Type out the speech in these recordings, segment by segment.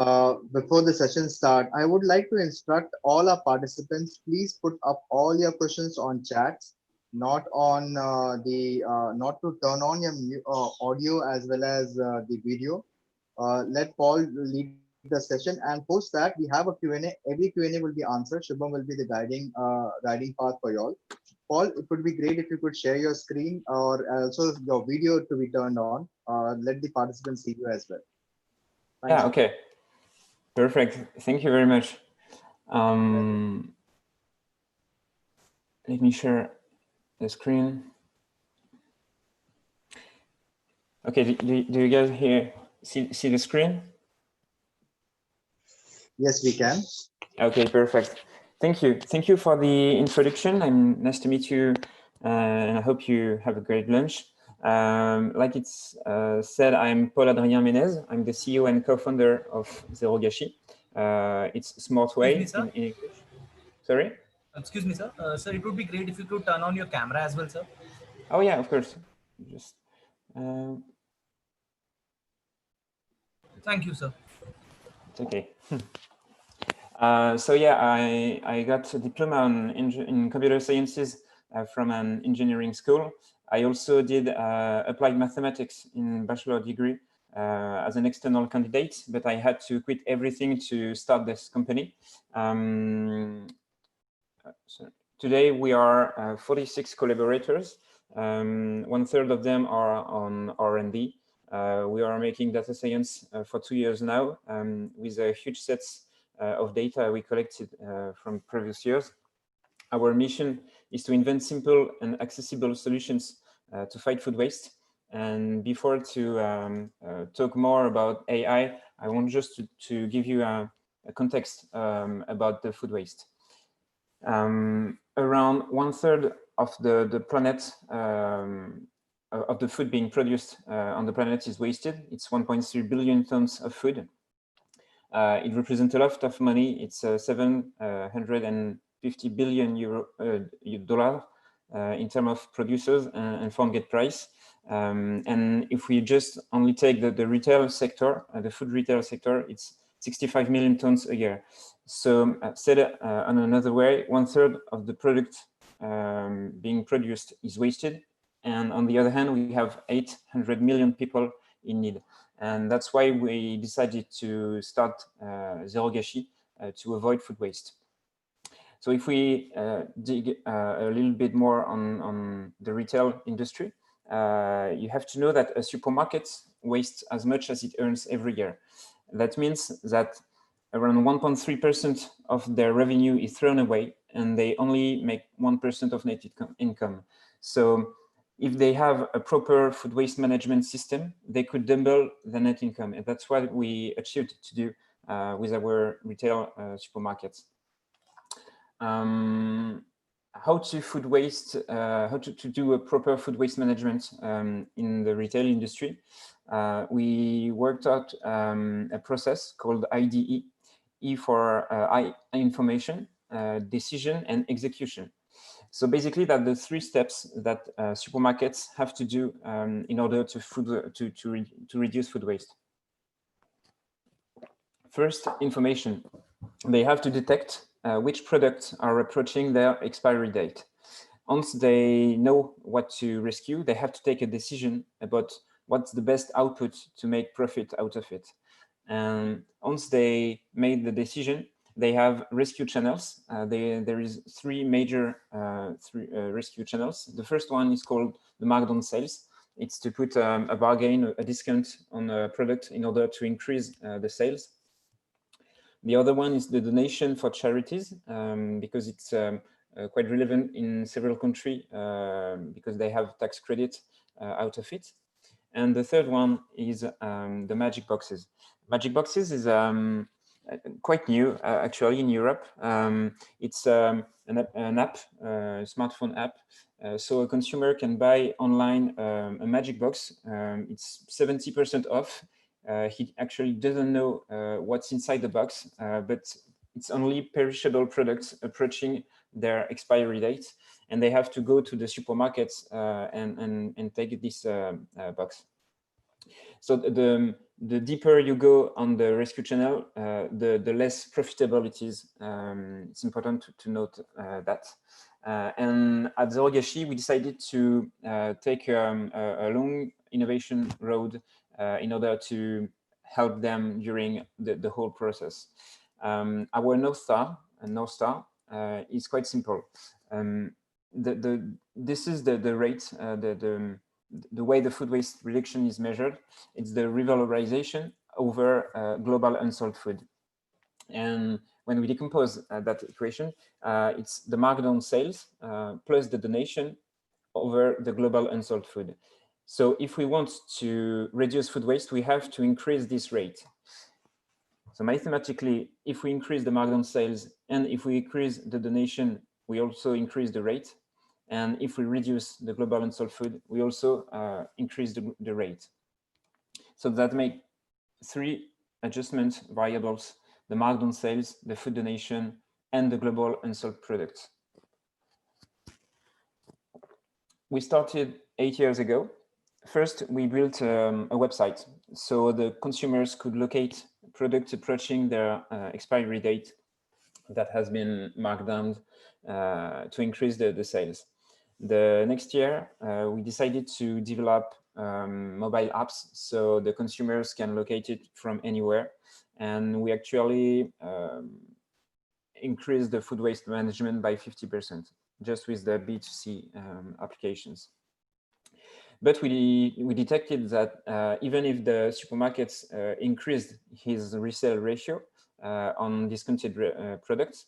Before the session start, I would like to instruct all our participants, please put up all your questions on chats, not on not to turn on your audio as well as the video. Let Paul lead the session, and post that we have a Q&A. Every Q&A will be answered. Shubham will be the guiding path for you all. Paul, it would be great if you could share your screen or also your video to be turned on. Let the participants see you as well. Thank Yeah, you. okay. Perfect. Thank you very much. Let me share the screen. Okay, do you guys see the screen? Yes, we can. Okay, perfect. Thank you. Thank you for the introduction. Nice to meet you, and I hope you have a great lunch. Like it's said, I'm Paul Adrien Menez. I'm the CEO and co-founder of Zero Gashi. It's a smart way in English. Sorry? Excuse me, sir. Sir, it would be great if you could turn on your camera as well, sir. Oh yeah, of course. Just. Thank you, sir. It's okay. So yeah, I got a diploma in computer sciences from an engineering school. I also did applied mathematics in bachelor degree as an external candidate, but I had to quit everything to start this company. So today we are 46 collaborators. 1/3 of them are on R&D. We are making data science for 2 years now with a huge sets of data we collected from previous years. Our mission is to invent simple and accessible solutions to fight food waste. And before to talk more about AI, I want just to give you a context about the food waste. Around 1/3 of the planet of the food being produced on the planet is wasted. It's 1.3 billion tons of food. It represents a lot of money. It's 750 billion dollar in terms of producers and farm gate price. And if we just only take the retail sector, the food retail sector, it's 65 million tons a year. So said on another way, 1/3 of the product being produced is wasted. And on the other hand, we have 800 million people in need. And that's why we decided to start Zero Gashi to avoid food waste. So if we dig a little bit more on the retail industry, you have to know that a supermarket wastes as much as it earns every year. That means that around 1.3% of their revenue is thrown away, and they only make 1% of net income. So if they have a proper food waste management system, they could double the net income. And that's what we achieved to do with our retail supermarkets. How to food waste, how to do a proper food waste management in the retail industry. We worked out a process called IDE, E for information, decision, and execution. So basically, that the 3 steps that supermarkets have to do in order to reduce food waste. First, information. They have to detect which products are approaching their expiry date. Once they know what to rescue, they have to take a decision about what's the best output to make profit out of it. And once they made the decision, they have rescue channels. There is 3 major rescue channels. The first one is called the markdown sales. It's to put a bargain, a discount on a product in order to increase the sales. The other one is the donation for charities, because it's quite relevant in several countries because they have tax credit out of it. And the third one is the magic boxes. Magic boxes is quite new, actually, in Europe. It's an app, a smartphone app. So a consumer can buy online a magic box. It's 70% off. He actually doesn't know what's inside the box, but it's only perishable products approaching their expiry date, and they have to go to the supermarkets and take this box. So the deeper you go on the rescue channel, the less profitable it is. It's important to note that. And at Zorogashi, we decided to take a long innovation road in order to help them during the whole process. Our North Star is quite simple. This is the rate, the way the food waste reduction is measured. It's the revalorization over global unsold food. And when we decompose that equation, it's the markdown sales plus the donation over the global unsold food. So if we want to reduce food waste, we have to increase this rate. So mathematically, if we increase the markdown sales and if we increase the donation, we also increase the rate. And if we reduce the global unsold food, we also increase the rate. So that makes 3 adjustment variables: the markdown sales, the food donation, and the global unsold products. We started 8 years ago. First, we built a website so the consumers could locate products approaching their expiry date that has been marked down to increase the sales. The next year, we decided to develop mobile apps so the consumers can locate it from anywhere. And we actually increased the food waste management by 50% just with the B2C applications. But we detected that even if the supermarkets increased his resale ratio on discounted products,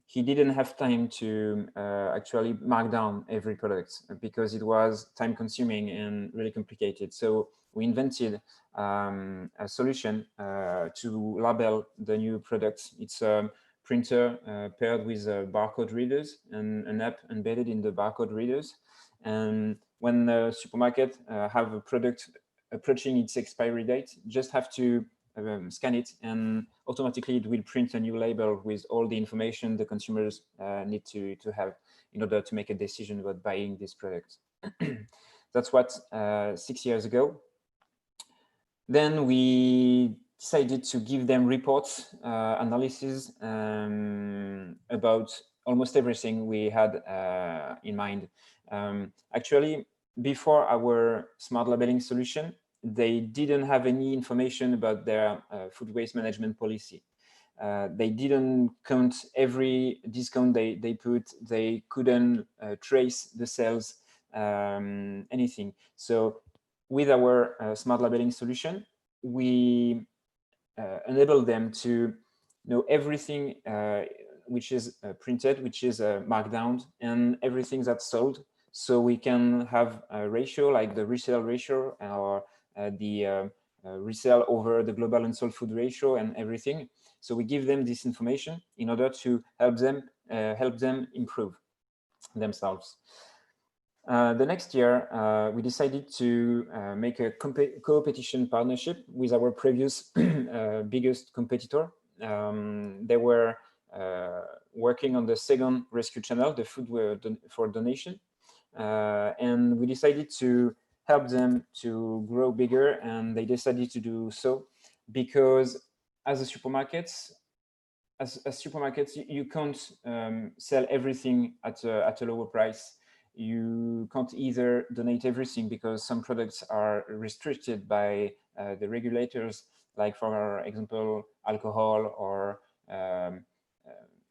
he didn't have time to actually mark down every product because it was time consuming and really complicated. So we invented a solution to label the new products. It's a printer paired with barcode readers and an app embedded in the barcode readers. And when the supermarket have a product approaching its expiry date, just have to scan it and automatically it will print a new label with all the information the consumers need to have in order to make a decision about buying this product. That's what 6 years ago. Then we decided to give them reports, analysis about almost everything we had in mind. Actually, before our smart labeling solution, they didn't have any information about their food waste management policy. They didn't count every discount they put. They couldn't trace the sales, anything. So with our smart labeling solution, we enable them to know everything which is printed, which is marked down, and everything that's sold. So we can have a ratio like the resale ratio or the resale over the global unsold food ratio and everything. So we give them this information in order to help them improve themselves. The next year, we decided to make a co-competition partnership with our previous biggest competitor. They were working on the second rescue channel, the food for donation. And we decided to help them to grow bigger, and they decided to do so because as a supermarkets, you can't sell everything at a lower price. You can't either donate everything because some products are restricted by the regulators, like for example, alcohol or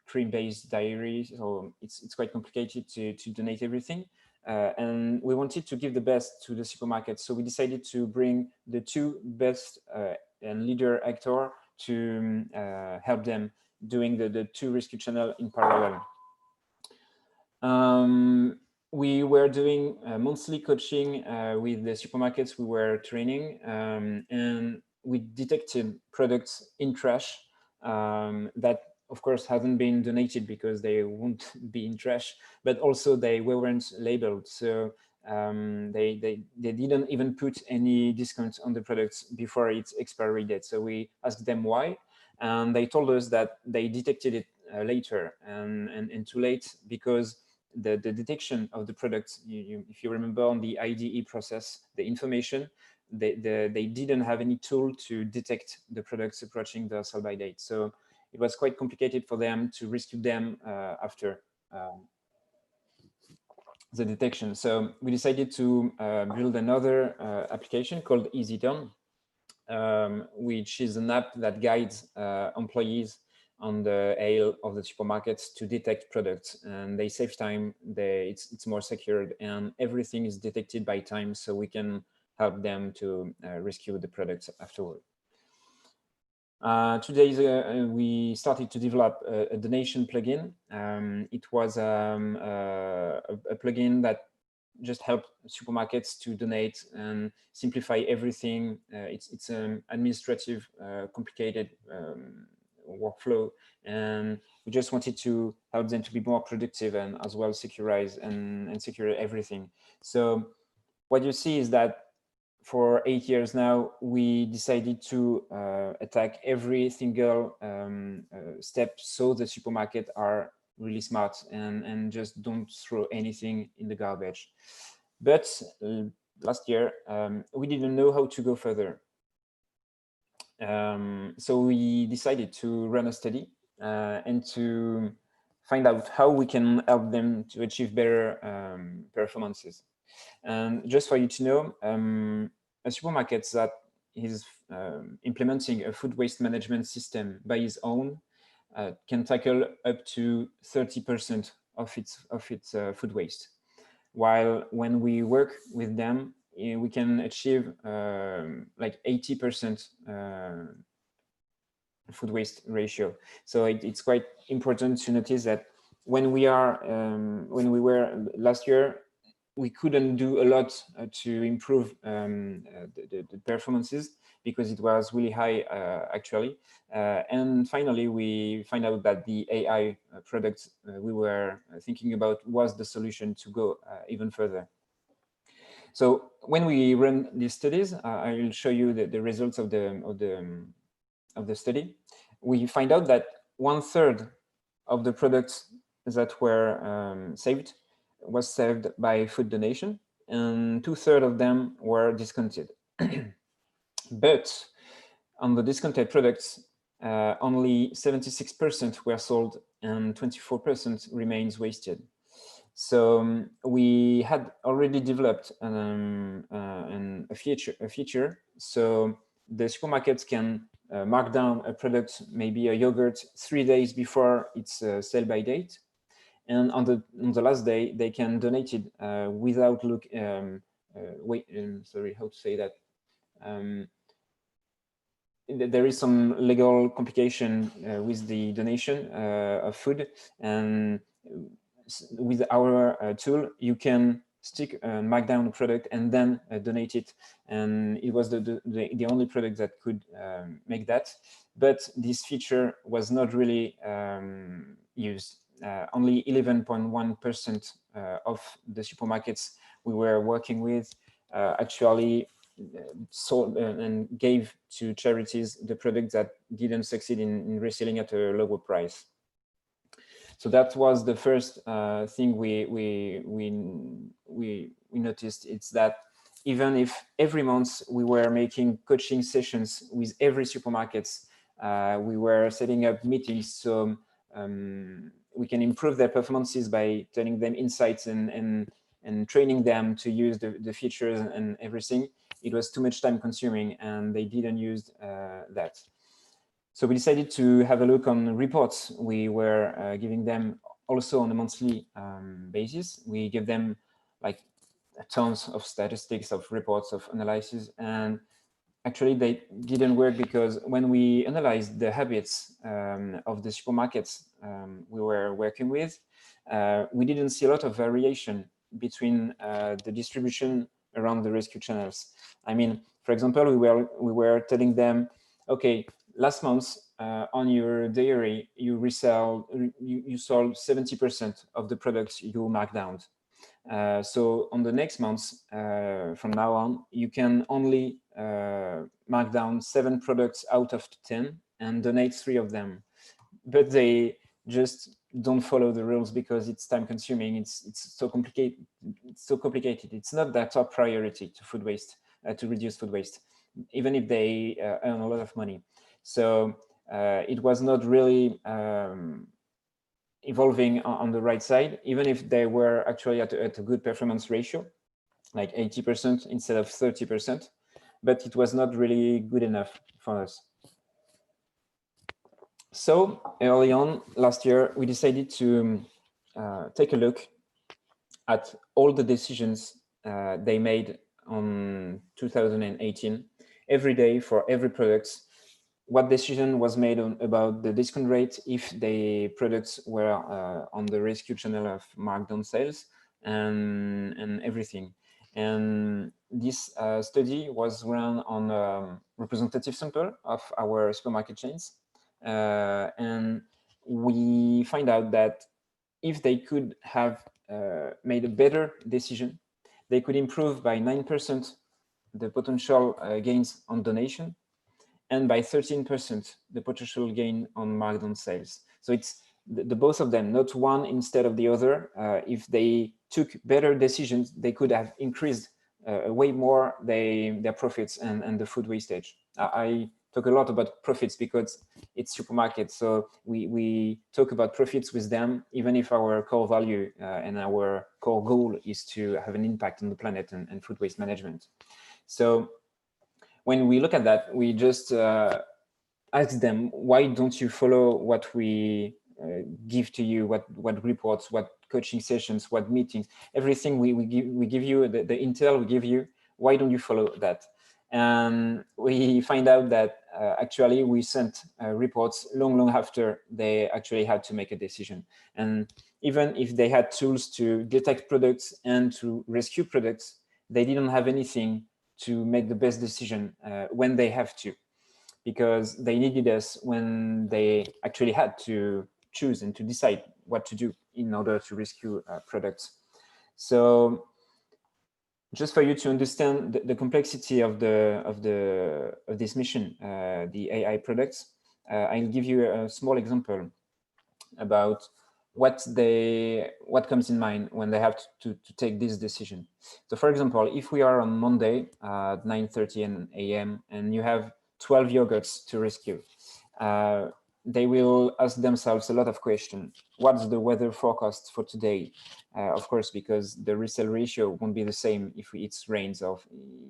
cream-based dairy. So it's quite complicated to donate everything. And we wanted to give the best to the supermarket. So we decided to bring the 2 best and leader actor to help them doing the 2 rescue channel in parallel. We were doing monthly coaching with the supermarkets we were training, and we detected products in trash that of course hasn't been donated because they won't be in trash, but also they weren't labeled. So they didn't even put any discount on the products before its expiry date. So we asked them why, and they told us that they detected it later and too late because the detection of the products, if you remember on the IDE process, the information, they didn't have any tool to detect the products approaching the sell-by date. So it was quite complicated for them to rescue them after the detection. So we decided to build another application called EasyTurn, which is an app that guides employees on the aisle of the supermarkets to detect products, and they save time. It's more secured, and everything is detected by time, so we can help them to rescue the products afterward. 2 days ago, we started to develop a donation plugin. It was a plugin that just helped supermarkets to donate and simplify everything. It's an administrative, complicated workflow, and we just wanted to help them to be more productive and as well securize and secure everything. So what you see is that for 8 years now, we decided to attack every single step, so the supermarket are really smart and just don't throw anything in the garbage. But last year, we didn't know how to go further. So we decided to run a study and to find out how we can help them to achieve better performances. And just for you to know, a supermarket that is implementing a food waste management system by its own can tackle up to 30% of its food waste. While when we work with them, we can achieve like 80% food waste ratio. So it's quite important to notice that when we were last year, we couldn't do a lot to improve the performances because it was really high actually. And finally, we find out that the AI product we were thinking about was the solution to go even further. So when we run these studies, I will show you the results of the study. We find out that 1/3 of the products that were saved was saved by food donation, and 2/3 of them were discounted. But on the discounted products, only 76% were sold and 24% remains wasted. So we had already developed a feature so the supermarkets can mark down a product, maybe a yogurt, 3 days before its sell-by date, and on the last day they can donate it without sorry, how to say that? There is some legal complication with the donation of food, and with our tool, you can mark down a product and then donate it. And it was the only product that could make that. But this feature was not really used. Only 11.1% of the supermarkets we were working with actually sold and gave to charities the product that didn't succeed in reselling at a lower price. So that was the first thing we noticed. It's that even if every month we were making coaching sessions with every supermarkets, we were setting up meetings so we can improve their performances by telling them insights and training them to use the features and everything. It was too much time consuming and they didn't use that. So we decided to have a look on reports we were giving them also on a monthly basis. We give them like tons of statistics, of reports, of analysis, and actually they didn't work because when we analyzed the habits of the supermarkets we were working with, we didn't see a lot of variation between the distribution around the rescue channels. I mean, for example, we were telling them, okay, last month on your dairy, you sold 70% of the products you marked down. So on the next month, from now on, you can only mark down 7 products out of 10 and donate 3 of them. But they just don't follow the rules because it's time consuming. It's so complicated. It's not their top priority to food waste to reduce food waste, even if they earn a lot of money. So it was not really evolving on the right side, even if they were actually at a good performance ratio, like 80% instead of 30%, but it was not really good enough for us. So early on last year, we decided to take a look at all the decisions they made on 2018, every day for every product. What decision was made about the discount rate if the products were on the rescue channel of markdown sales, and everything. And this study was run on a representative sample of our supermarket chains. And we find out that if they could have made a better decision, they could improve by 9% the potential gains on donation, and by 13% the potential gain on markdown sales. So it's the both of them, not one instead of the other. If they took better decisions, they could have increased way more their profits and the food wastage. I talk a lot about profits because it's supermarket, so we talk about profits with them, even if our core value and our core goal is to have an impact on the planet and food waste management. So when we look at that, we just ask them, why don't you follow what we give to you, what reports, what coaching sessions, what meetings, everything we give you, the intel we give you, why don't you follow that? And we find out that actually we sent reports long after they actually had to make a decision. And even if they had tools to detect products and to rescue products, they didn't have anything to make the best decision when they have to, because they needed us when they actually had to choose and to decide what to do in order to rescue products. So just for you to understand the complexity of this mission, the AI products, I'll give you a small example about what comes in mind when they have to take this decision. So for example, if we are on Monday at 9:30 a.m. and you have 12 yogurts to rescue, they will ask themselves a lot of questions. What's the weather forecast for today? Of course, because the resale ratio won't be the same if it's rains or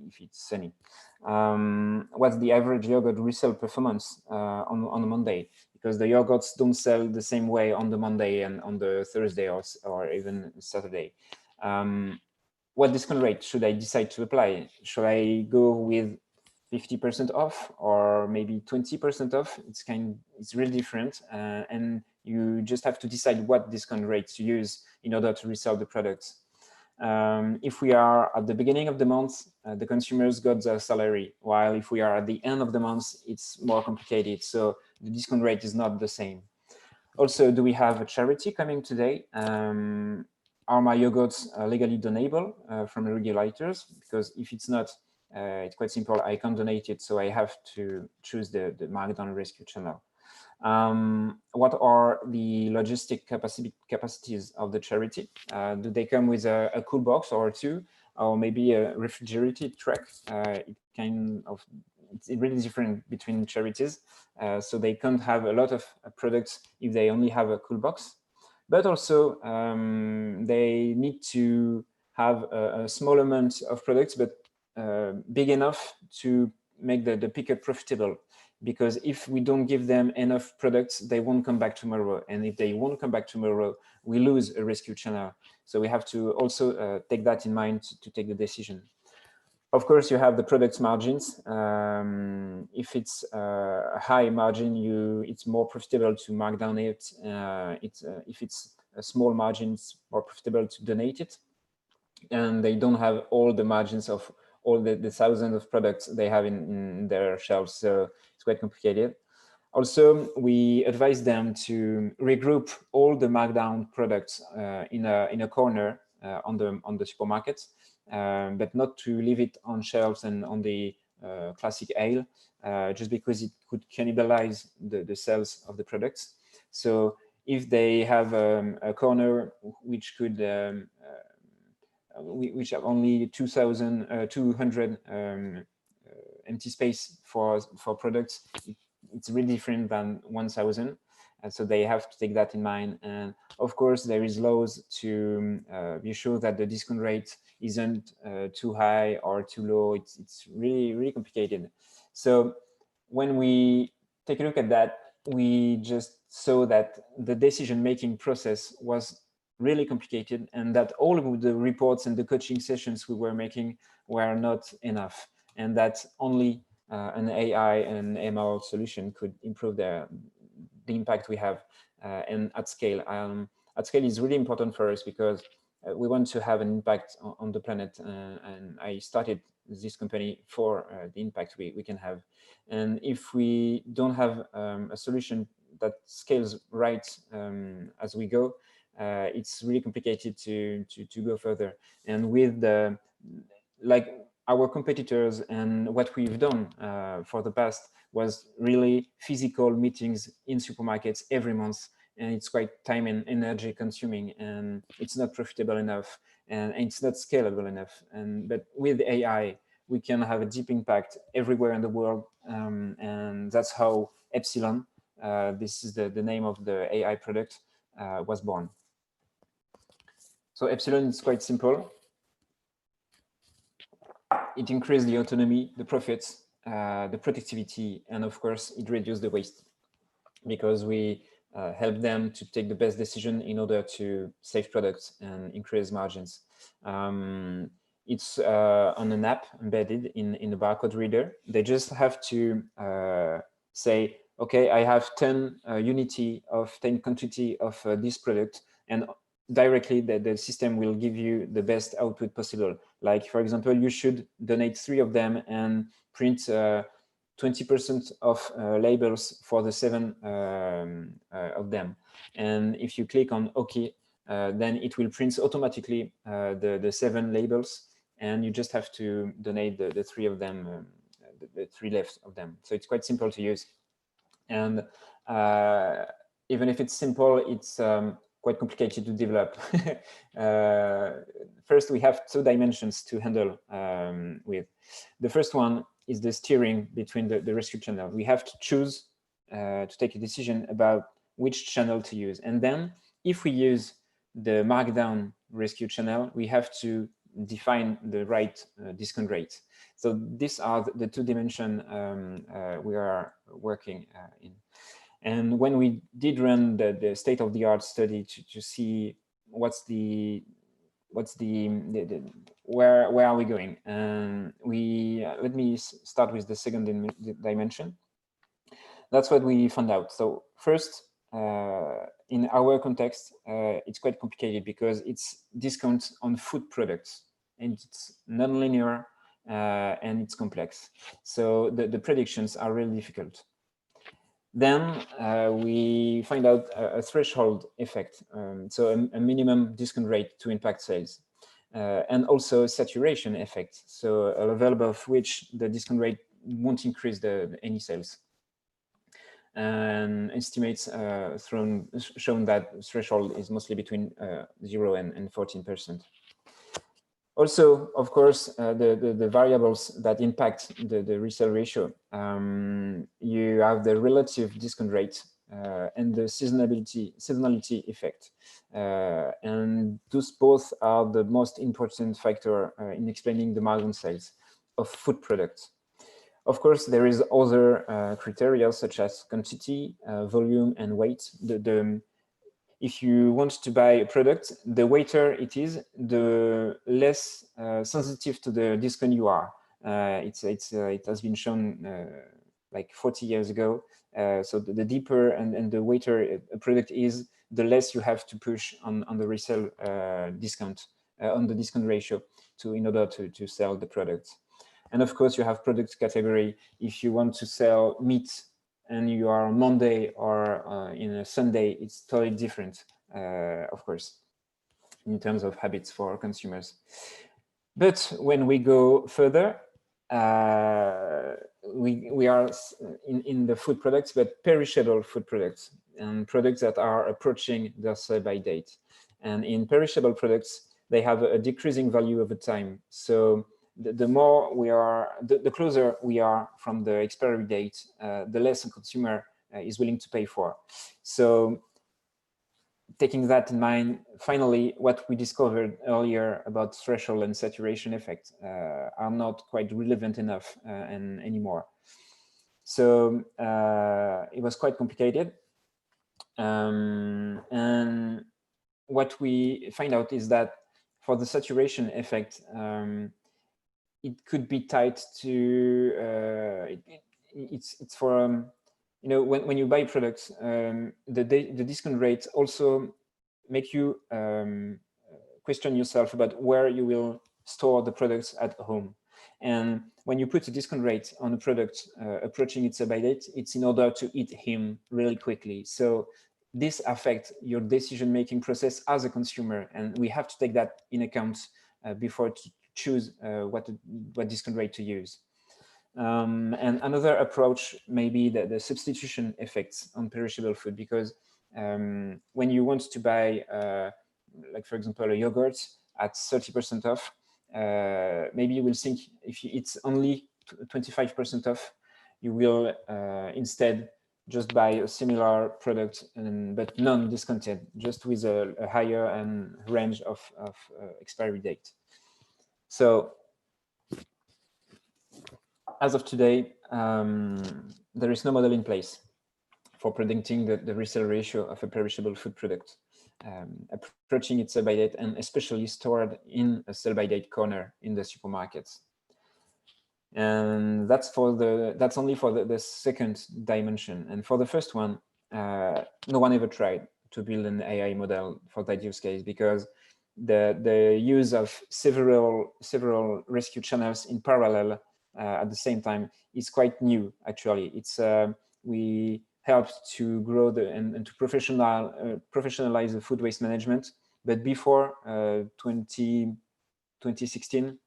if it's sunny. What's the average yogurt resale performance on a Monday? Because the yogurts don't sell the same way on the Monday and on the Thursday or even Saturday. What discount rate should I decide to apply? Should I go with 50% off or maybe 20% off? It's really different, and you just have to decide what discount rate to use in order to resell the products. If we are at the beginning of the month, the consumers got their salary, while if we are at the end of the month, it's more complicated. So the discount rate is not the same. Also, do we have a charity coming today? Are my yogurts legally donable from regulators? Because if it's not, it's quite simple. I can't donate it, so I have to choose the markdown rescue channel. What are the logistic capacities of the charity? Do they come with a cool box or two, or maybe a refrigerated truck? It's really different between charities. So they can't have a lot of products if they only have a cool box. But also they need to have a small amount of products, but big enough to make the pickup profitable. Because if we don't give them enough products, they won't come back tomorrow. And if they won't come back tomorrow, we lose a rescue channel. So we have to also take that in mind to take the decision. Of course, you have the product margins. If it's a high margin, it's more profitable to mark down it. If it's a small margin, it's more profitable to donate it. And they don't have all the margins of all the thousands of products they have in their shelves. So it's quite complicated. Also, we advise them to regroup all the markdown products in a corner on the supermarket, but not to leave it on shelves and on the classic aisle, just because it could cannibalize the sales of the products. So if they have a corner which could which have only 2,200 empty space for products, it's really different than 1,000. And so they have to take that in mind. And of course, there is laws to be sure that the discount rate isn't too high or too low. It's really, really complicated. So when we take a look at that, we just saw that the decision-making process was really complicated and that all of the reports and the coaching sessions we were making were not enough, and that only an AI and ML solution could improve the impact we have and at scale. At scale is really important for us because we want to have an impact on the planet, and I started this company for the impact we can have. And if we don't have a solution that scales right as we go, it's really complicated to go further. And with the like our competitors and what we've done for the past was really physical meetings in supermarkets every month, and it's quite time and energy consuming, and it's not profitable enough, and it's not scalable enough. But with AI, we can have a deep impact everywhere in the world, and that's how Epsilon, this is the name of the AI product, was born. So Epsilon is quite simple. It increased the autonomy, the profits, the productivity, and of course, it reduced the waste because we help them to take the best decision in order to save products and increase margins. It's on an app embedded in the barcode reader. They just have to say, okay, I have 10 unity of 10 quantity of this product, and directly the system will give you the best output possible. Like, for example, you should donate 3 of them and print 20% of labels for the 7 of them. And if you click on OK, then it will print automatically the 7 labels, and you just have to donate the 3 of them, the 3 left of them. So it's quite simple to use. And even if it's simple, it's quite complicated to develop. First, we have 2 dimensions to handle with. The first one is the steering between the rescue channel. We have to choose to take a decision about which channel to use. And then if we use the markdown rescue channel, we have to define the right discount rate. So these are the 2 dimensions we are working in. And when we did run the state-of-the-art study to see where are we going, and let me start with the second dimension. That's what we found out. So first, in our context, it's quite complicated because it's discounts on food products, and it's non-linear and it's complex. So the predictions are really difficult. Then we find out a threshold effect, so a minimum discount rate to impact sales, and also a saturation effect, so a level above which the discount rate won't increase any sales. And estimates shown that threshold is mostly between 0 and 14%. Also, of course, the variables that impact the resale ratio. You have the relative discount rate and the seasonality effect. And those both are the most important factor in explaining the margin sales of food products. Of course, there is other criteria such as quantity, volume, and weight. If you want to buy a product, the weighter it is, the less sensitive to the discount you are. It has been shown like 40 years ago. So the deeper and the weighter a product is, the less you have to push on the resale discount, on the discount ratio in order to sell the product. And of course, you have product category. If you want to sell meat and you are on Monday or in a Sunday, it's totally different, of course, in terms of habits for consumers. But when we go further, we are in the food products, but perishable food products and products that are approaching their sell-by date. And in perishable products, they have a decreasing value over time. So the more we are, the closer we are from the expiry date, the less a consumer is willing to pay for. So taking that in mind, finally, what we discovered earlier about threshold and saturation effect are not quite relevant enough anymore. So it was quite complicated. And what we find out is that for the saturation effect, it could be tied to, it's for, you know, when you buy products, the discount rates also make you question yourself about where you will store the products at home. And when you put a discount rate on a product approaching its by date, it's in order to eat him really quickly. So this affects your decision-making process as a consumer, and we have to take that in account before to choose what discount rate to use. And another approach may be the substitution effects on perishable food, because when you want to buy, like for example, a yogurt at 30% off, maybe you will think if it's only 25% off, you will instead just buy a similar product, but non-discounted, just with a higher range of expiry date. So as of today, there is no model in place for predicting the resale ratio of a perishable food product approaching its sell-by date, and especially stored in a sell-by date corner in the supermarkets. And that's only for the second dimension. And for the first one, no one ever tried to build an AI model for that use case, because the use of several rescue channels in parallel at the same time is quite new. Actually, it's we helped to grow and to professionalize the food waste management, but before 2016,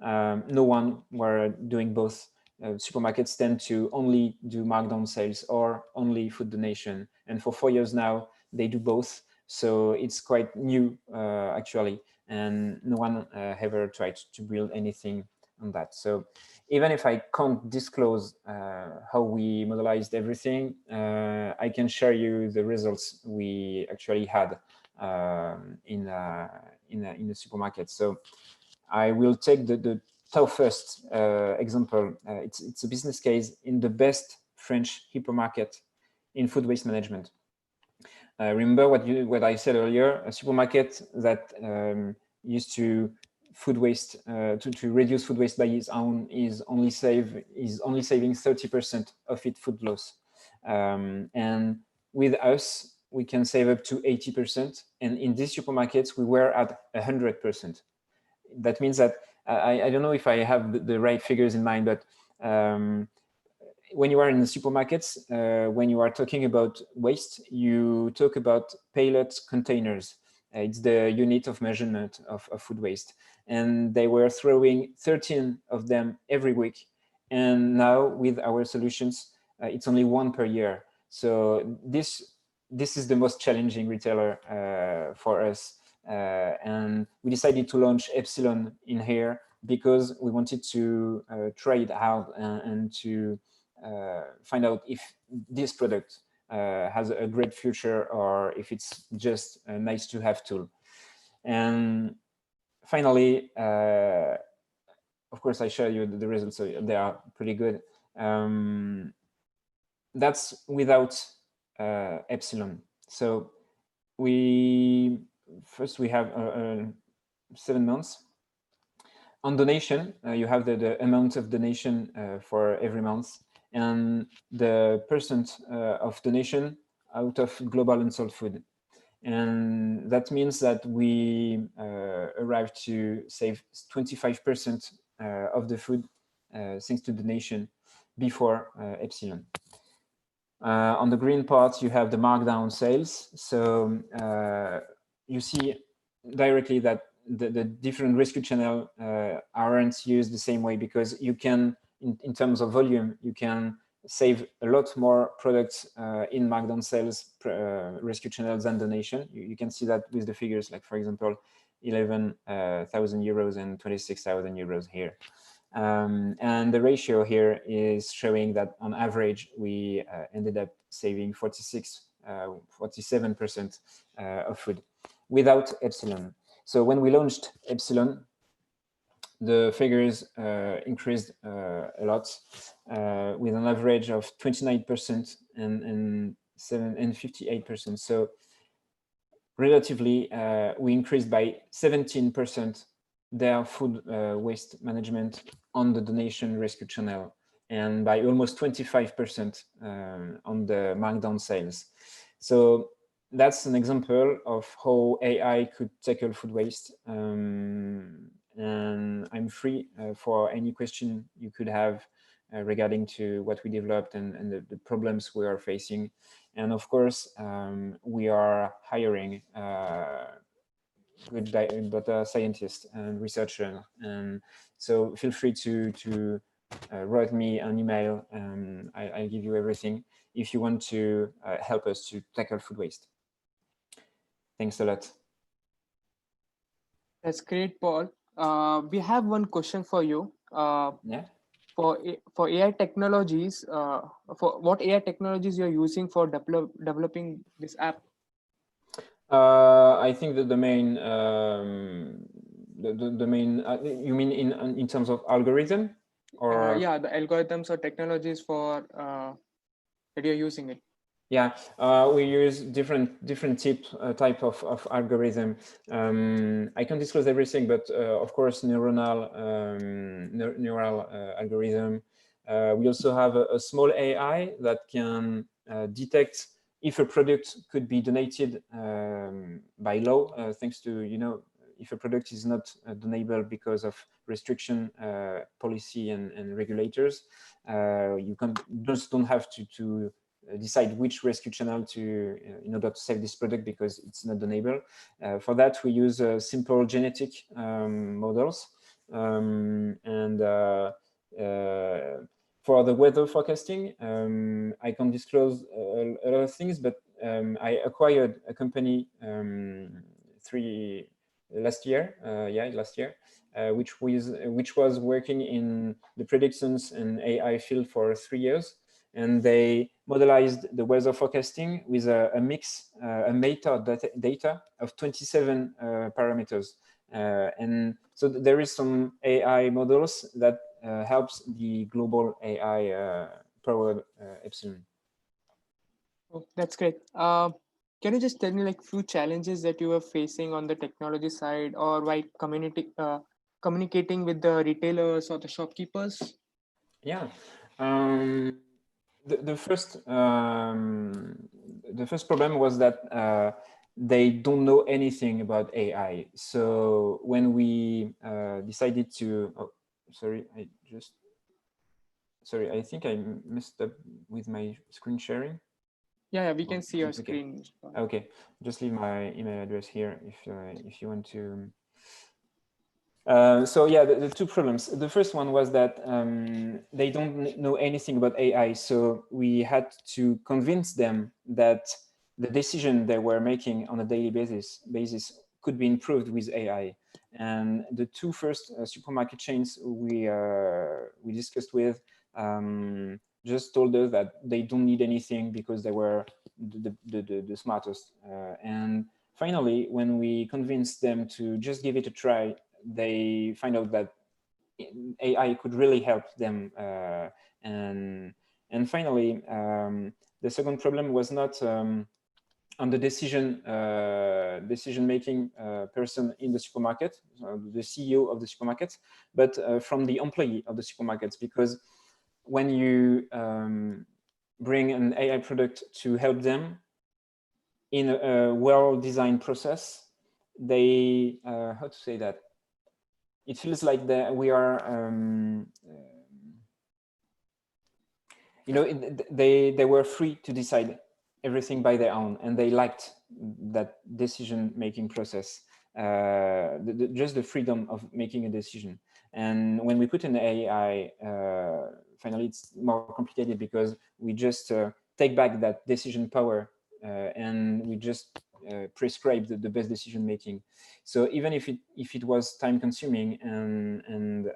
no one were doing both. Supermarkets tend to only do markdown sales or only food donation, and for 4 years now they do both. So it's quite new actually, and no one ever tried to build anything on that. So even if I can't disclose how we modelized everything, I can share you the results we actually had in the supermarket. So I will take the toughest example. It's a business case in the best French hypermarket in food waste management. Remember what I said earlier, a supermarket that used to food waste to reduce food waste by its own is only saving 30% of its food loss, and with us we can save up to 80%, and in these supermarkets we were at 100%. That means that I don't know if I have the right figures in mind, but when you are in the supermarkets, when you are talking about waste, you talk about pallet containers. It's the unit of measurement of food waste. And they were throwing 13 of them every week. And now with our solutions, it's only 1 per year. So this is the most challenging retailer for us. And we decided to launch Epsilon in here because we wanted to try it out and to find out if this product has a great future or if it's just a nice to have tool. And finally, of course, I share you the results, so they are pretty good. That's without Epsilon. So we have 7 months. On donation, you have the amount of donation for every month, and the percent of donation out of global unsold food. And that means that we arrived to save 25% of the food thanks to donation before Epsilon. On the green part, you have the markdown sales. So you see directly that the different rescue channels aren't used the same way, because you can, in terms of volume, you can save a lot more products in markdown sales rescue channels than donation. You can see that with the figures. Like, for example, 11,000 euros and 26,000 euros here. And the ratio here is showing that on average, we ended up saving 47% of food without Epsilon. So when we launched Epsilon, the figures increased a lot with an average of 29% and 58%. So relatively, we increased by 17% their food waste management on the donation rescue channel, and by almost 25% on the markdown sales. So that's an example of how AI could tackle food waste. And I'm free for any question you could have regarding to what we developed and the problems we are facing. And of course, we are hiring good data scientists and researchers. And so feel free to write me an email. I'll give you everything if you want to help us to tackle food waste. Thanks a lot. That's great, Paul. We have one question for you. Yeah. For AI technologies, for what AI technologies you're using for developing this app? I think that the main you mean in terms of algorithm, or yeah, the algorithms or technologies for that you're using it. Yeah, we use different type of algorithm. I can't disclose everything, but of course, neural algorithm. We also have a small AI that can detect if a product could be donated by law, thanks to, if a product is not donable because of restriction policy and regulators. You just don't have to decide which rescue channel to in order to save this product because it's not donable. For that, we use simple genetic models, and for the weather forecasting, I can disclose a lot of things, but I acquired a company last year, which was working in the predictions and AI field for 3 years. And they modelized the weather forecasting with a meta data of 27 parameters. And so there is some AI models that helps the global AI powered Epsilon. Oh, that's great. Can you just tell me like few challenges that you were facing on the technology side, or while communicating with the retailers or the shopkeepers? Yeah. The first problem was that they don't know anything about AI. So when we decided to, I think I messed up with my screen sharing. Yeah, we can see your screen. Okay, just leave my email address here if you want to. So yeah, the two problems. The first one was that they don't know anything about AI. So we had to convince them that the decision they were making on a daily basis could be improved with AI. And the two first supermarket chains we discussed with just told us that they don't need anything because they were the smartest. And finally, when we convinced them to just give it a try, they find out that AI could really help them. And finally, the second problem was not on the decision-making person in the supermarket, the CEO of the supermarket, but from the employee of the supermarkets. Because when you bring an AI product to help them in a well-designed process, they, how to say that? It feels like that we are, they were free to decide everything by their own, and they liked that decision-making process, just the freedom of making a decision. And when we put in AI, finally it's more complicated because we just take back that decision power, and we just prescribe the best decision making. So even if it was time consuming and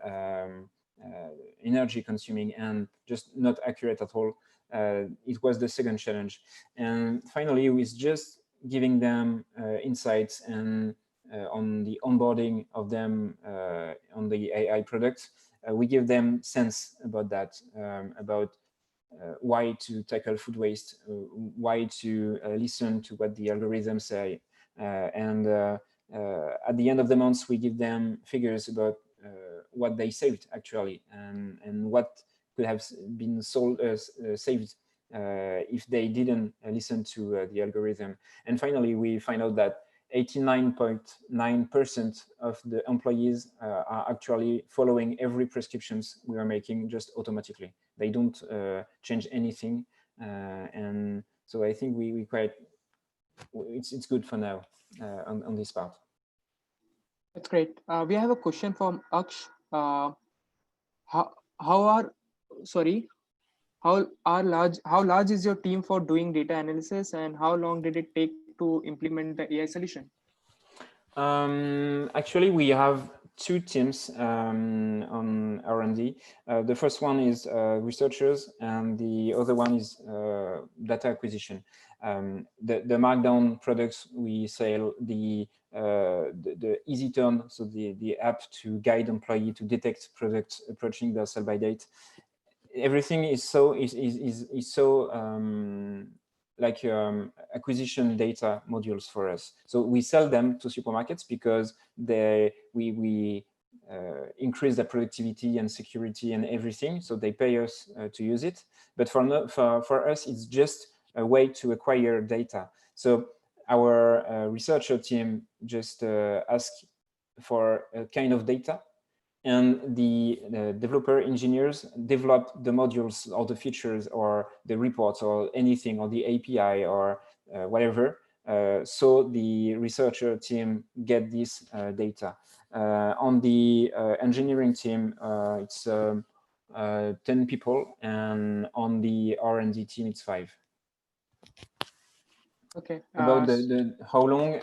energy consuming and just not accurate at all, it was the second challenge. And finally, with just giving them insights and on the onboarding of them on the AI products, we give them sense about that, about why to tackle food waste, why to listen to what the algorithms say. And at the end of the month, we give them figures about what they saved actually, and what could have been saved if they didn't listen to the algorithm. And finally, we find out that 89.9% of the employees are actually following every prescriptions we are making just automatically. They don't change anything. And so I think we quite, it's good for now on this part. That's great. We have a question from Aksh. How large is your team for doing data analysis, and how long did it take to implement the AI solution? Actually, we have two teams on R&D. The first one is researchers, and the other one is data acquisition. The Markdown products we sell, the easy turn, so the app to guide employee to detect products approaching their sell by date. Everything is so like acquisition data modules for us. So we sell them to supermarkets because we increase their productivity and security and everything. So they pay us to use it. But for us, it's just a way to acquire data. So our researcher team just asks for a kind of data, and the developer engineers develop the modules or the features or the reports or anything or the API or whatever. So the researcher team get this data. On the engineering team, it's 10 people, and on the R&D team, it's 5. Okay. About the how long,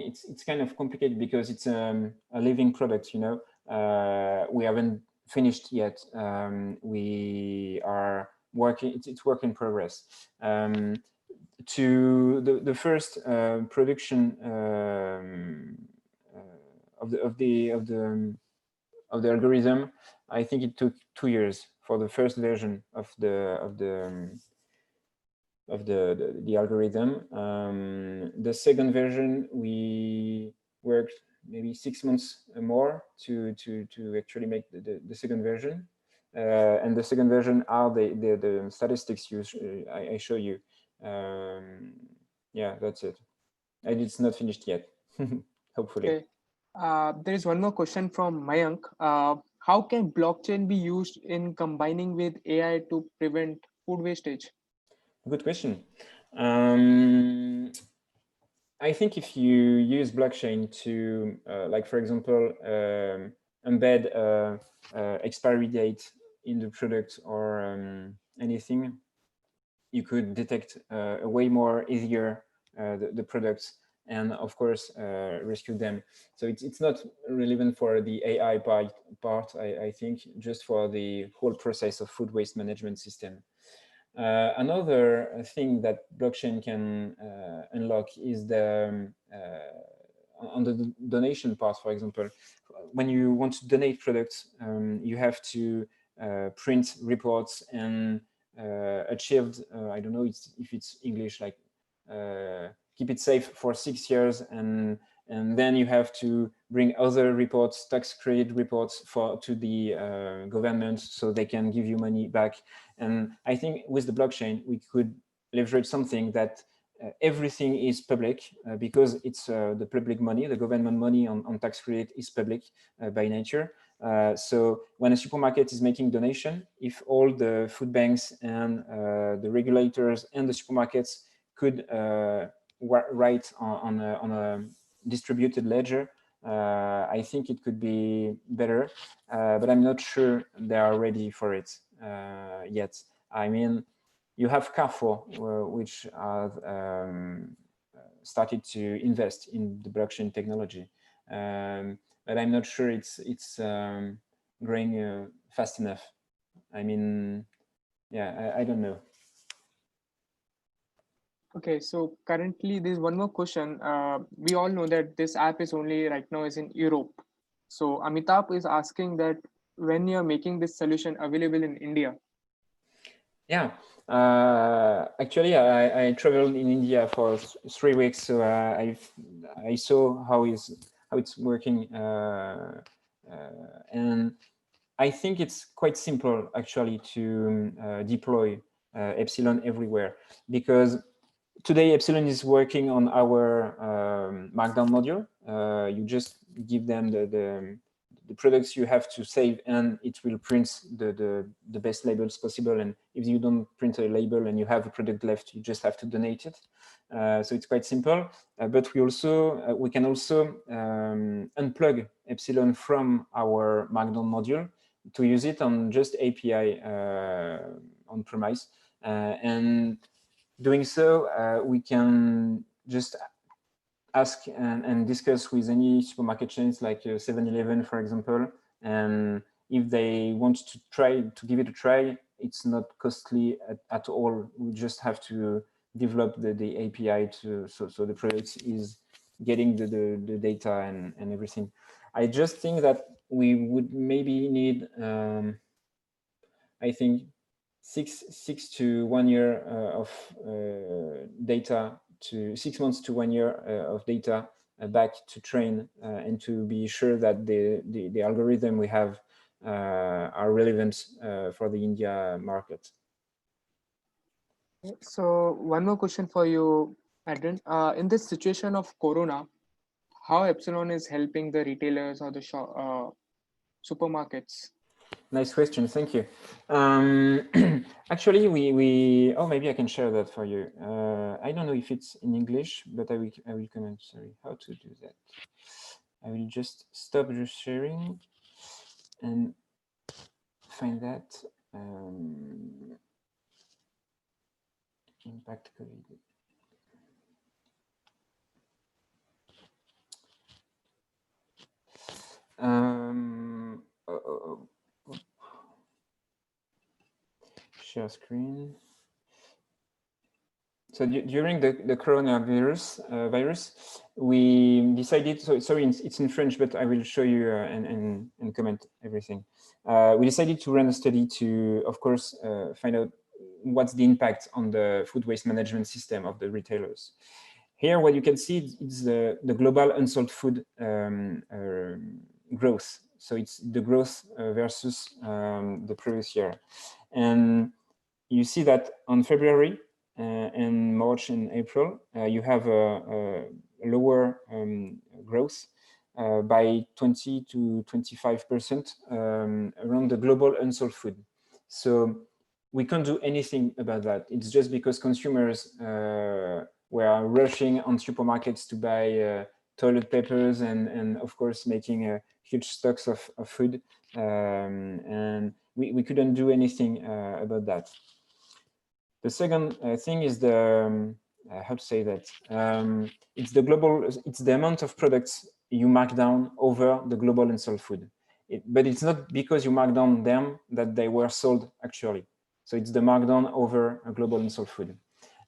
it's kind of complicated because it's a living product, you know. We haven't finished yet. We are working, it's work in progress. To the first production of the algorithm, I think it took 2 years for the first version of the algorithm. The second version, we worked maybe 6 months more to actually make the second version. And the second version are the statistics I show you. Yeah, that's it. And it's not finished yet, hopefully. Okay. There is one more question from Mayank. How can blockchain be used in combining with AI to prevent food wastage? Good question. I think if you use blockchain to, like, for example, embed expiry date in the product or anything, you could detect way more easier the products and, of course, rescue them. So it's not relevant for the AI part, I think, just for the whole process of food waste management system. Another thing that blockchain can unlock is the on the donation part, for example. When you want to donate products, you have to print reports and achieved, I don't know if it's English, like keep it safe for 6 years, and then you have to bring other reports, tax credit reports to the government so they can give you money back. And I think with the blockchain, we could leverage something that everything is public because it's the public money, the government money on tax credit is public by nature. So when a supermarket is making donation, if all the food banks and the regulators and the supermarkets could write on a distributed ledger, I think it could be better, but I'm not sure they are ready for it yet. I mean, you have Carrefour, which are started to invest in the blockchain technology, but I'm not sure it's growing fast enough. I mean, yeah, I don't know. Okay, so currently there's one more question. We all know that this app is only right now is in Europe. So Amitabh is asking that when you're making this solution available in India. Yeah, actually, I traveled in India for 3 weeks, so I saw how it's working, and I think it's quite simple actually to deploy Epsilon everywhere, because today Epsilon is working on our Markdown module. You just give them the products you have to save, and it will print the best labels possible. And if you don't print a label and you have a product left, you just have to donate it. So it's quite simple. But we can also unplug Epsilon from our Markdown module to use it on just API on premise. And doing so, we can just ask and discuss with any supermarket chains like 7-Eleven, for example. And if they want to give it a try, it's not costly at all. We just have to develop the API so the product is getting the data and everything. I just think that we would maybe need, I think, six to 1 year of data, to 6 months to 1 year of data back to train and to be sure that the algorithm we have are relevant for the India market. So one more question for you, Adrian. In this situation of Corona, how Epsilon is helping the retailers or the supermarkets? Nice question, thank you. Actually, maybe I can share that for you. I don't know if it's in English, but I will comment. Sorry, how to do that? I will just stop the sharing and find that. Impact COVID. Share screen. So during the coronavirus we decided, sorry, it's in French, but I will show you and comment everything. We decided to run a study to, of course, find out what's the impact on the food waste management system of the retailers. Here, what you can see is the global unsold food growth. So it's the growth versus the previous year. And you see that on February and March and April, you have a lower growth by 20 to 25% around the global unsold food. So we can't do anything about that. It's just because consumers were rushing on supermarkets to buy toilet papers and of course making huge stocks of food, and we couldn't do anything about that. The second thing is the how to say that, it's the amount of products you mark down over the global unsold food. But it's not because you mark down them that they were sold actually. So it's the markdown over a global unsold food.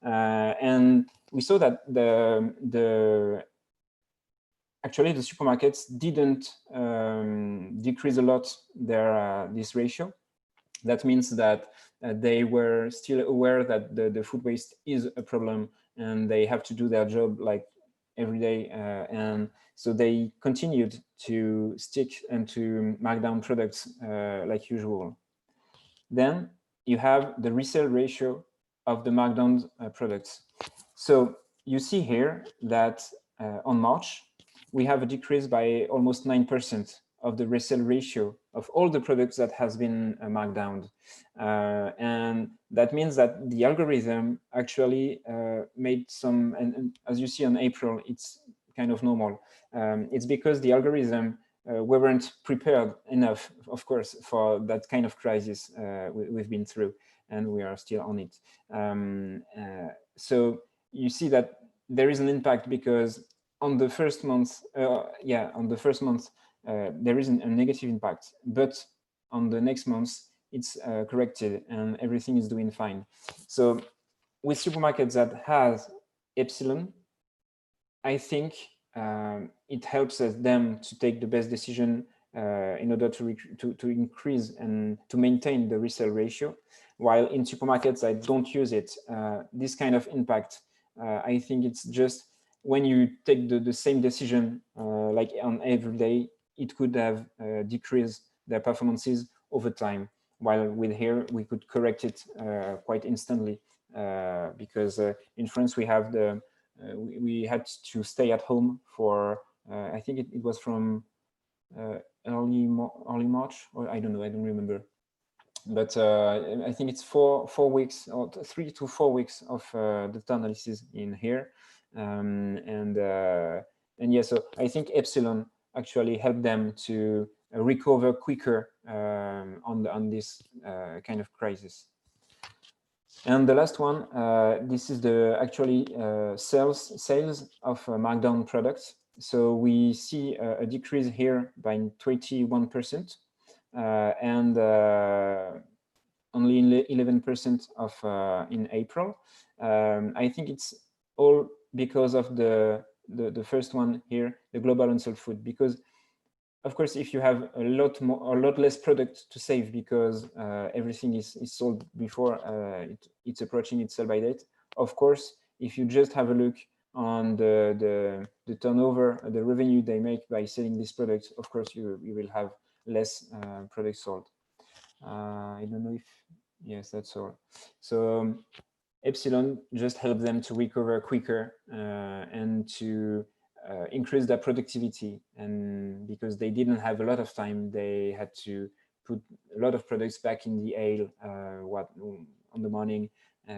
And we saw that actually the supermarkets didn't decrease a lot this ratio. That means that they were still aware that the food waste is a problem and they have to do their job like every day. And so they continued to stick and to mark down products like usual. Then you have the resale ratio of the markdown products. So you see here that on March, we have a decrease by almost 9% of the resale ratio of all the products that has been marked down. And that means that the algorithm actually made some, and as you see on April, it's kind of normal. It's because the algorithm we weren't prepared enough, of course, for that kind of crisis we've been through, and we are still on it. So you see that there is an impact because on the first month, there is a negative impact, but on the next month, it's corrected and everything is doing fine. So with supermarkets that has epsilon, I think it helps them to take the best decision in order to increase and to maintain the resale ratio. While in supermarkets that don't use it, this kind of impact, I think it's just when you take the same decision like on every day, it could have decreased their performances over time. While with here, we could correct it quite instantly because in France we have we had to stay at home for I think it was from early March, or I don't know, I don't remember, but I think it's 4 weeks or 3 to 4 weeks of data analysis in here, and yeah, so I think epsilon actually helped them to recover quicker on this kind of crisis. And the last one, this is the actually sales of markdown products. So we see a decrease here by 21%, and only 11% of in April. I think it's all because of the first one here, the global unsold food, because of course, if you have a lot less product to save because everything is sold before it's approaching its sell-by date. Of course, if you just have a look on the turnover, the revenue they make by selling these products, of course you will have less products sold. I don't know if yes, that's all. So epsilon just helps them to recover quicker and to increase their productivity, and because they didn't have a lot of time, they had to put a lot of products back in the aisle on the morning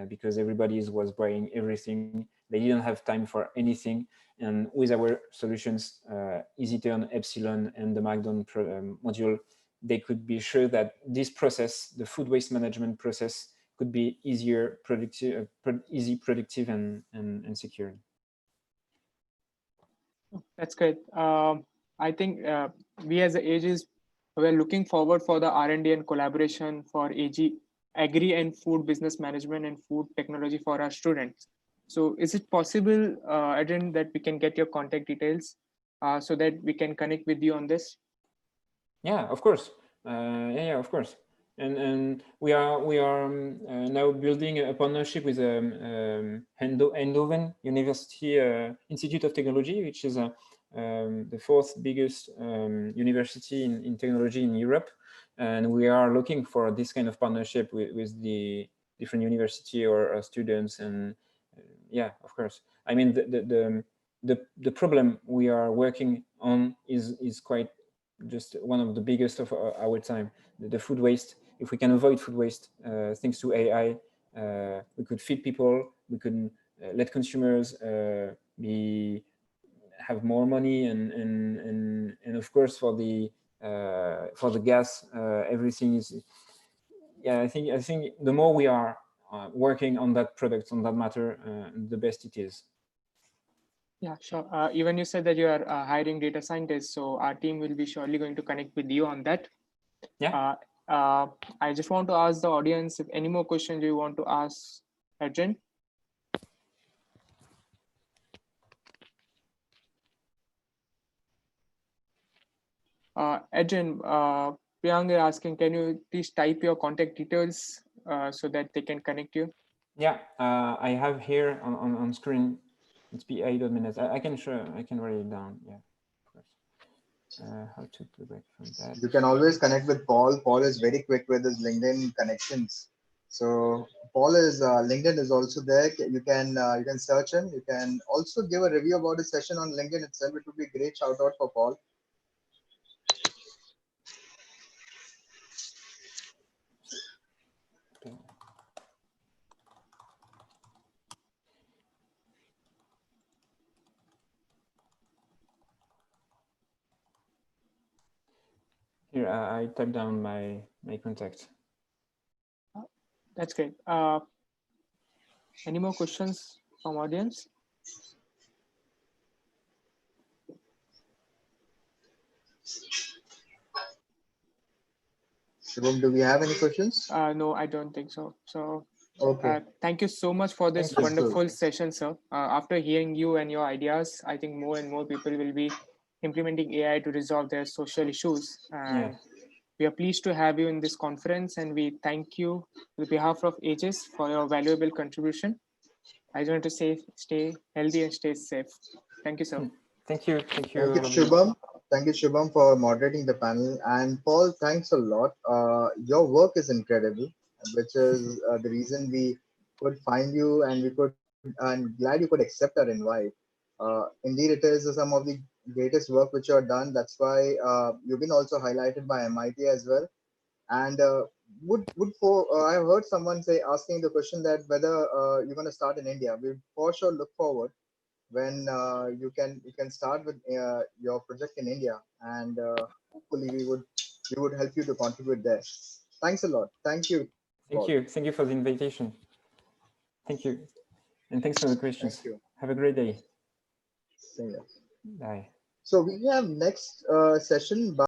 because everybody was buying everything. They didn't have time for anything, and with our solutions, EasyTurn, Epsilon, and the Markdown module, they could be sure that this process, the food waste management process, could be easier, productive, productive, and secure. That's great. I think we as the AGs, we're looking forward for the R&D and collaboration for agri and food business management and food technology for our students. So is it possible, Adrian, that we can get your contact details so that we can connect with you on this? Yeah, of course. Yeah, of course. And we are now building a partnership with Eindhoven University Institute of Technology, which is the fourth biggest university in technology in Europe. And we are looking for this kind of partnership with the different university or students. And yeah, of course. I mean, the problem we are working on is quite just one of the biggest of our time, the food waste. If we can avoid food waste thanks to AI, we could feed people, we could let consumers have more money, and of course for the gas, everything is. Yeah, I think the more we are working on that product, on that matter, the best it is. Yeah, sure. Even you said that you are hiring data scientists, so our team will be surely going to connect with you on that. Yeah. I just want to ask the audience if any more questions you want to ask Adrian. Adrian, Priyank is asking, can you please type your contact details so that they can connect you? Yeah, I have here on screen. It's PA.minutes. I can show. I can write it down. Yeah, of course. How to go back from that? You can always connect with Paul. Paul is very quick with his LinkedIn connections. So Paul is LinkedIn is also there. You can search him. You can also give a review about his session on LinkedIn itself. It would be a great shout out for Paul. Okay. Here, I type down my contact. That's great. Any more questions from audience? Shubham, do we have any questions? No, I don't think so. So Okay, thank you so much for this Thank you. wonderful session, sir. After hearing you and your ideas, I think more and more people will be implementing AI to resolve their social issues. And we are pleased to have you in this conference, and we thank you on behalf of Aegis for your valuable contribution. I just want to say, stay healthy and stay safe. Thank you, sir. Thank you. Thank you. thank you, Shubham. Thank you, Shubham, for moderating the panel. And Paul, thanks a lot. Your work is incredible, which is the reason we could find you and and glad you could accept our invite. Indeed, it is some of the greatest work which you have done. That's why you've been also highlighted by MIT as well. And would for I've heard someone say asking the question that whether you're going to start in India. We for sure look forward when you can start with your project in India, and hopefully we would help you to contribute there. Thanks a lot. Thank you, Thank Paul. you. Thank you for the invitation. Thank you. And thanks for the Thank questions. you. Have a great day. Same here. Bye. So we have next session by